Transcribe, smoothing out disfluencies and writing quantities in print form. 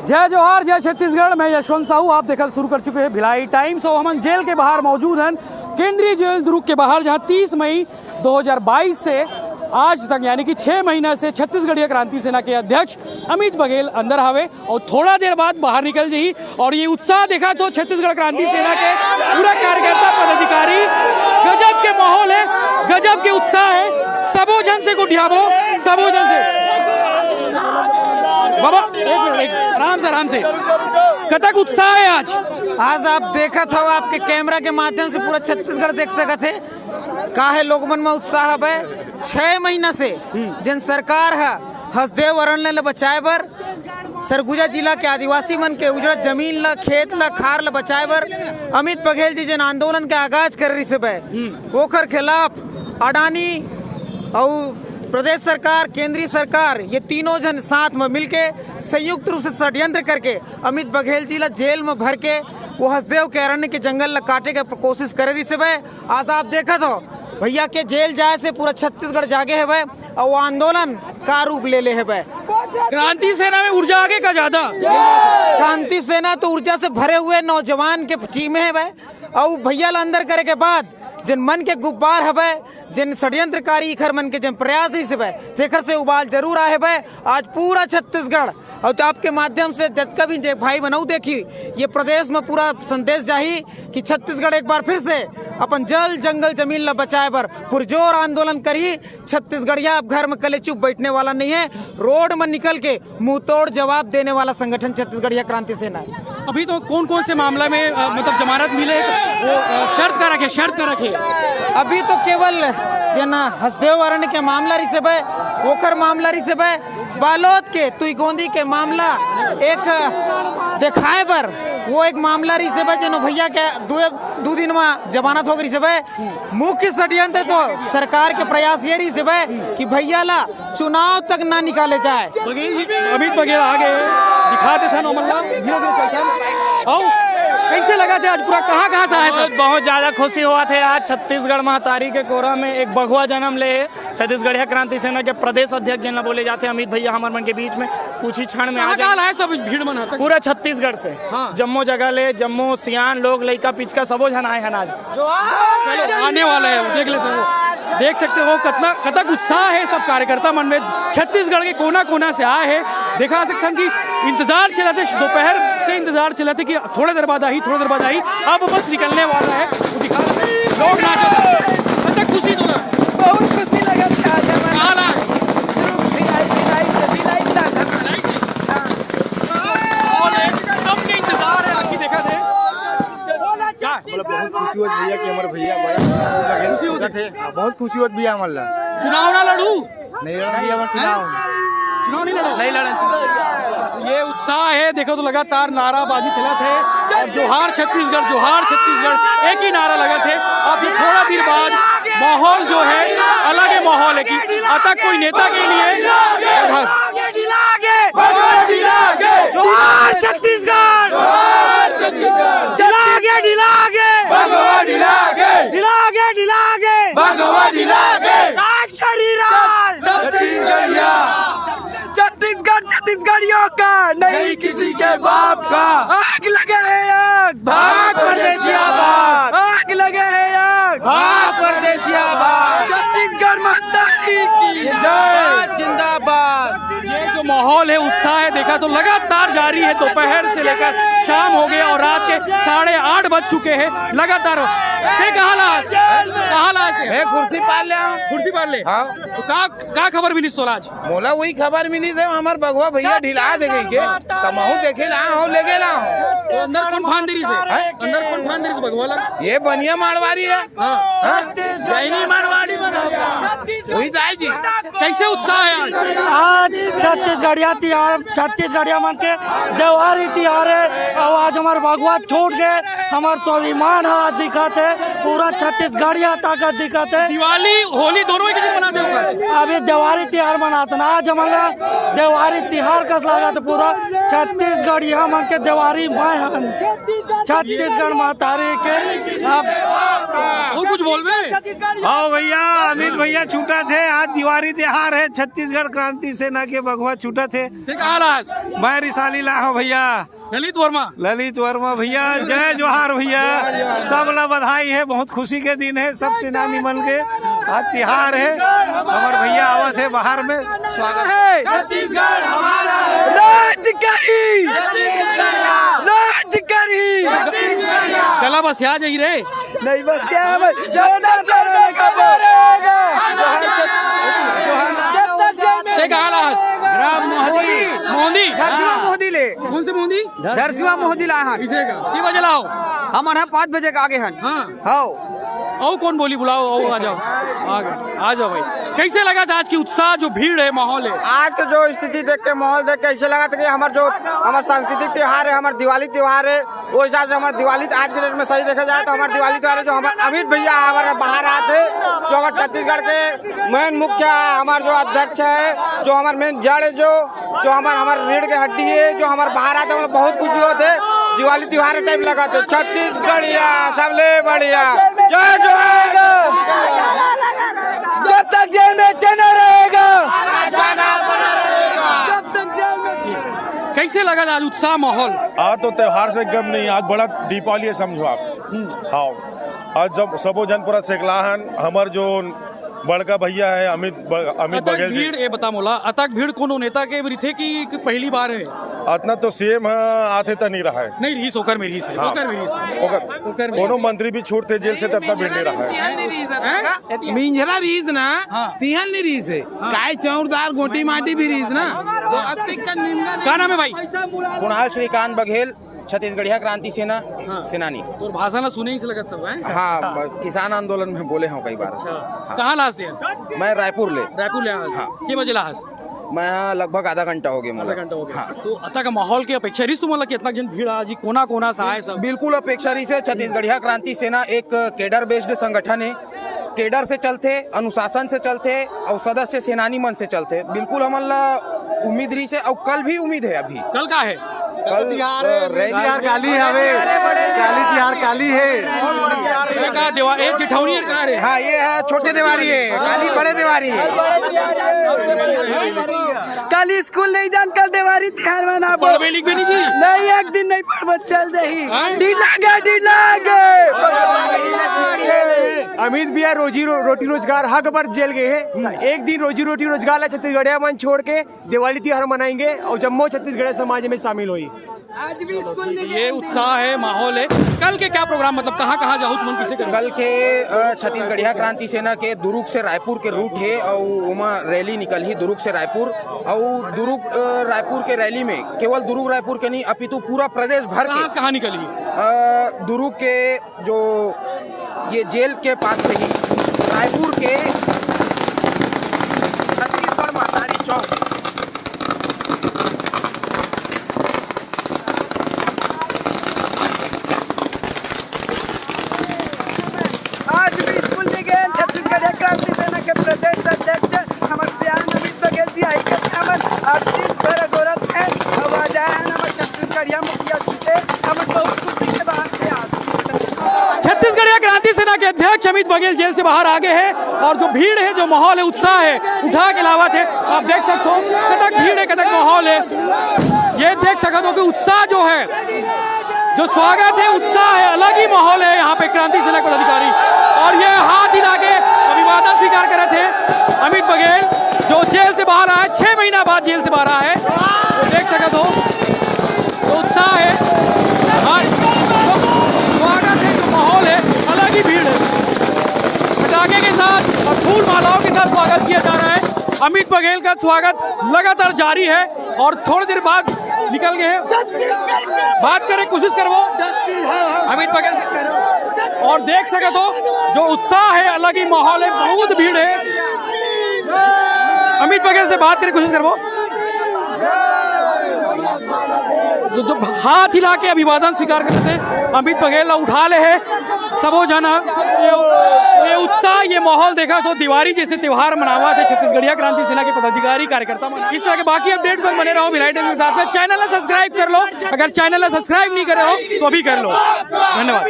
जय जोहार, जय छत्तीसगढ़। मैं यशवंत साहू, आप देखना शुरू कर चुके हैं भिलाई टाइम्स। और हम जेल के बाहर मौजूद हैं, केंद्रीय जेल दुर्ग के बाहर, जहां 30 मई 2022 से आज तक यानी कि 6 महीना से छत्तीसगढ़ीय क्रांति सेना के अध्यक्ष अमित बघेल अंदर आवे और थोड़ा देर बाद बाहर निकल जाई। और ये उत्साह देखा तो छत्तीसगढ़ क्रांति सेना के पूरा कार्यकर्ता पदाधिकारी, गजब के माहौल है, गजब के उत्साह है। सबो जन से गुटियाबो, सबो जन से बाबा एक आराम से कतक उत्साह है आज आप देखा था, आपके कैमरा के माध्यम से पूरा छत्तीसगढ़ देख सकत है काहे लोगमन में उत्साह है। 6 महीना से जन सरकार है हसदेव अरण्य ल बचाए बर, सरगुजा जिला के आदिवासी मन के उजड़त जमीन ला, खेत ला, खार ला बचाए बर अमित बघेल जी जन आंदोलन के आगाज कर रही से ओकर खिलाफ अडानी और प्रदेश सरकार, केंद्रीय सरकार, ये तीनों जन साथ में मिलके संयुक्त रूप से षड्यंत्र करके अमित बघेल जी ला जेल में भर के वो हसदेव के अरण्य के जंगल ला काटे के कोशिश कर रही से आज आप देखा तो भैया के जेल जाए से पूरा छत्तीसगढ़ जागे है और वो आंदोलन का रूप ले ले है। क्रांति सेना में ऊर्जा आगे का ज्यादा, क्रांति सेना तो ऊर्जा से भरे हुए नौजवान के टीम है और भैया ला अंदर करे के बाद जिन मन के गुब्बार है, जिन षड्यंत्रकारी खर मन के जिन प्रयास ही से तेखर से उबाल जरूर आए है। आज पूरा छत्तीसगढ़ और तो आपके माध्यम से जतका भी भाई बनाऊ देखी, ये प्रदेश में पूरा संदेश जाही कि छत्तीसगढ़ एक बार फिर से अपन जल जंगल जमीन ला बचाए बर पुरजोर आंदोलन करी। छत्तीसगढ़िया अब घर में कले चुप बैठने वाला नहीं है, रोड में निकल के मुंह तोड़ जवाब देने वाला संगठन छत्तीसगढ़िया क्रांति सेना है। अभी तो कौन कौन से मामला में मतलब जमानत मिले, वो शर्त का रखे अभी तो केवल जना हसदेव अरण्य के मामला रही से ओकर मामला रही से बालोद के तुईगोंदी के मामला एक दिखाए बर वो एक मामला रही से जनो भैया के दो दिन में जमानत हो गई से मुख्य षड्यंत्र तो सरकार के प्रयास ये रही से कि भैया ला चुनाव तक ना निकाले जाए। अमित बघेल आगे दिखाते थे कैसे लगा थे आज, पूरा कहाँ से आए? बहुत ज्यादा खुशी हुआ थे आज छत्तीसगढ़ महातारी के कोरा में एक बघुआ जन्म ले छत्तीसगढ़िया क्रांति सेना के प्रदेश अध्यक्ष जिन बोले जाते हैं अमित भैया हमारे मन के बीच में कुछ ही क्षण में आ जाए। सब भीड़ में पूरा छत्तीसगढ़ से जम्मू जगह ले, जम्मू सियान लोग लइका पिचका सबो जन आए हैं आज आने वाले हैं। देख लेते हो, देख सकते हो कितना कतक उत्साह है सब कार्यकर्ता मन में, छत्तीसगढ़ के कोना कोना से आए हैं। देखा सकते हैं कि इंतजार चला थे, दोपहर से इंतजार चला थे कि थोड़ी देर बाद आई, अब बस निकलने वाला है। दिखा लोग नाच, खुशी तो बहुत खुशी लगा बहुत खुशी होती भैया कि हमारे भैया बड़ा खुशी होता थे, बहुत खुशी होती भैया हमारा चुनाव ना लड़ू नहीं लड़ा भैया चुनाव नहीं लड़ा। ये उत्साह है, देखो तो लगातार नाराबाजी चला थे, जोहार छत्तीसगढ़ एक ही नारा लगा थे। अभी थोड़ा देर बाद माहौल जो है अलग है, माहौल है कि अतः कोई नेता के लिए छत्तीसगढ़ छत्तीसगढ़ियों का नहीं किसी के बाप का आग लगे है, आग भाग परदेसियाबाद, आग लगे है, आग भाग परदेसियाबाद, छत्तीसगढ़ महातारी की जय, जिंदाबाद। ये जो माहौल है, उत्साह है, देखा तो लगातार जारी है। दोपहर से लेकर शाम हो गए और रात के 8:30 बज चुके हैं लगातार। कुर्सी पाल ले हाँ। तो का खबर मिली सोलाज मोला वही खबर मिली से हमार बगवा भैया ढिला दे गई के कमाऊ देखे ला हो ले गेला तो अंदर कौन फांदरी से भगवाला ये बनिया मारवाड़ी है, जैनी मारवाड़ी वही जाए जी। कैसे उत्साह है आज छत्तीसगढ़िया मन के त्योहारी तिहार है और आज हमारे भगवा छूट गए, हमारे स्वाभिमान है दिखाते, पूरा छत्तीसगढ़िया ताकत दिखाते। दिवाली होली दोनों एक दिन मनाते होगा, अभी दिवाली तिहार मनाते ना, आज हमारा दिवाली तिहार कस लगा तो पूरा छत्तीसगढ़िया मन के दिवाली माय छत्तीसगढ़ महातारी के। अब कुछ बोल रहे? हाँ भैया, अमित भैया छूटा थे, आज दिवाली त्योहार है, छत्तीसगढ़ क्रांति सेना के बघवा छूटा स्वागत है। मैं रिसाली ला हूँ भैया, ललित वर्मा भैया, जय जोहार भैया, सब ला बधाई है। बहुत खुशी के दिन है, सब सेनानी मन के आज तिहार है। हमारे भैया आवत है बाहर में, स्वागत है। छत्तीसगढ़ हमारा राज करी, राज करी। गला बस आ जाइए रे, नहीं बस मोदी ले कौन से मोदी दरसिवा मोहदी लाहन किसे का की बजे लाओ हमारे 5 बजे के आगे हन। हाँ हाँ आओ कौन बोली बुलाओ, आओ आ जाओ, आ जाओ भाई। कैसे लगा था आज की उत्साह, जो भीड़ है, माहौल है? आज के जो स्थिति देख के माहौल देख के ऐसे लगा था कि हमारा सांस्कृतिक त्योहार है, हमारा दिवाली त्योहार है, वो हिसाब से हमारा दिवाली आज के डेट में सही देखा जाए तो हमारा दिवाली त्योहार है। जो हमारे अमित भैया हमारे बाहर आते, जो हमारे छत्तीसगढ़ के मेन मुख्य हमारे जो अध्यक्ष है, जो हमारे मेन जड़ है, जो हमारे रीढ़ के हड्डी है, जो हमारे बाहर आते हमें बहुत खुशी होते। दिवाली त्योहार टाइम लगा तो छत्तीसगढ़िया सबले बढ़िया, जय जोहार। जब तक जेल में चना रहेगा, जब तक जेल में। कैसे लगा था आज उत्साह, माहौल? आज तो त्योहार से गम नहीं, आज बड़ा दीपावली है समझो आप। हाँ, आज जब सबो जन पूरा सेकलाहन हमार जो बड़का भैया है अमित बघेल जी। भीड़ ये बता मोला, अतक भीड़ कोनो नेता के भी थे कि पहली बार है? अतना तो सीएम आते तो नहीं रहा है, नहीं रही सोकर में रही से, हाँ। ओकर में रही से। कोनो मंत्री भी छूटते जेल से, तब तक भीड़ नहीं रहा है। मिंजरा रीज ना हाँ। तिहल नहीं रीज है, काय चौरदार गोटी माटी भी रीज ना। क्या नाम है भाई? कुणाल श्रीकांत बघेल, छत्तीसगढ़िया क्रांति सेना सेनानी। और भाषण सुने ही से लगा सब है? हाँ, किसान आंदोलन में बोले हूँ कई बार। कहाँ लाश दिया? मैं रायपुर ले हाँ। के बजे लाश? मैं यहाँ लगभग आधा घंटा हो गया। आधा घंटा हो गया। हाँ। तो अतः का माहौल की अपेक्षा रही तुम्हारा कितना जन भीड़ आज कोना कोना सा है सब? बिल्कुल अपेक्षा रही से। छत्तीसगढ़िया क्रांति सेना एक केडर बेस्ड संगठन है, केडर से चलते, अनुशासन से चलते और सदस्य सेनानी मन से चलते। बिल्कुल हमारा उम्मीद रही से, और कल भी उम्मीद है। अभी कल का है? कल तिहार काली हवे, काली तिहार काली है। जिठौनी का है? हाँ, ये है छोटे दिवारी है, काली बड़े दिवारी है। कल स्कूल नहीं जान, कल दिवाली त्योहार मना नहीं, एक दिन नहीं पढ़ चल दही अमित भैया रोटी रोजगार हक पर जेल गए हैं। एक दिन रोटी रोजगार ला छत्तीसगढ़िया मन छोड़ के दिवाली त्योहार मनाएंगे और जम्मू छत्तीसगढ़ समाज में शामिल हुई। आज भी स्कूल नहीं ये उत्साह है, माहौल है। कल के क्या प्रोग्राम, मतलब कहाँ जाओ तुम किसे करें? कल के छत्तीसगढ़िया क्रांति सेना के दुर्ग से रायपुर के रूट है और वहाँ रैली निकल ही दुर्ग से रायपुर। और दुर्ग रायपुर के रैली में केवल दुर्ग रायपुर के नहीं अपितु पूरा प्रदेश भर के कहाँ निकली? दुर्ग के जो ये जेल के पास से ही रायपुर के छत्तीसगढ़ महतारी चौक। आज भी स्कूल नहीं गए। छत्तीसगढ़ क्रांति सेना के प्रदेश अध्यक्ष हमारे सियान अमित बघेल जी आई के हमन आज दिन भर गोरत है आवाज आया हमारे छत्तीसगढ़िया मुखिया जी थे, हम बहुत खुशी के बात से आज छत्तीसगढ़िया क्रांति सेना के अध्यक्ष अमित बघेल जेल से बाहर आ गए हैं और जो भीड़ है, जो माहौल है, उत्साह है, उठा के लावत है। आप देख सकते हो कतक भीड़ है, कतक माहौल है। ये देख सकते हो कि उत्साह जो है, जो स्वागत है, उत्साह है, अलग ही माहौल है यहाँ पे। क्रांति सेना के अधिकारी और ये हाथ हिला के अभिवादन स्वीकार कर रहे थे अमित बघेल, जो जेल से बाहर आया, 6 महीना बाद जेल से बाहर आया है। तो देख सकते हो तो उत्साह है, स्वागत है, जो माहौल है, अलग ही भीड़ है। पटाखे के साथ और फूल मालाओं के साथ स्वागत किया जा रहा है। अमित बघेल का स्वागत लगातार जारी है और थोड़ी देर बाद निकल गए हैं। बात करें, कोशिश करो अमित बघेल से करो और देख सके तो जो उत्साह है, अलग ही माहौल है, बहुत भीड़ है। अमित बघेल से बात करें, कोशिश करो। जो हाथ हिला के अभिवादन स्वीकार करते थे अमित बघेल उठा ले है सबो जना। ये उत्साह, ये माहौल देखा तो दिवाली जैसे त्योहार मनावा थे छत्तीसगढ़िया क्रांति सेना के पदाधिकारी कार्यकर्ता। इस तरह के बाकी अपडेट पर बने रहो भिलाई टाइम्स के साथ में। चैनल सब्सक्राइब कर लो, अगर चैनल सब्सक्राइब नहीं कर रहे हो तो अभी कर लो। धन्यवाद।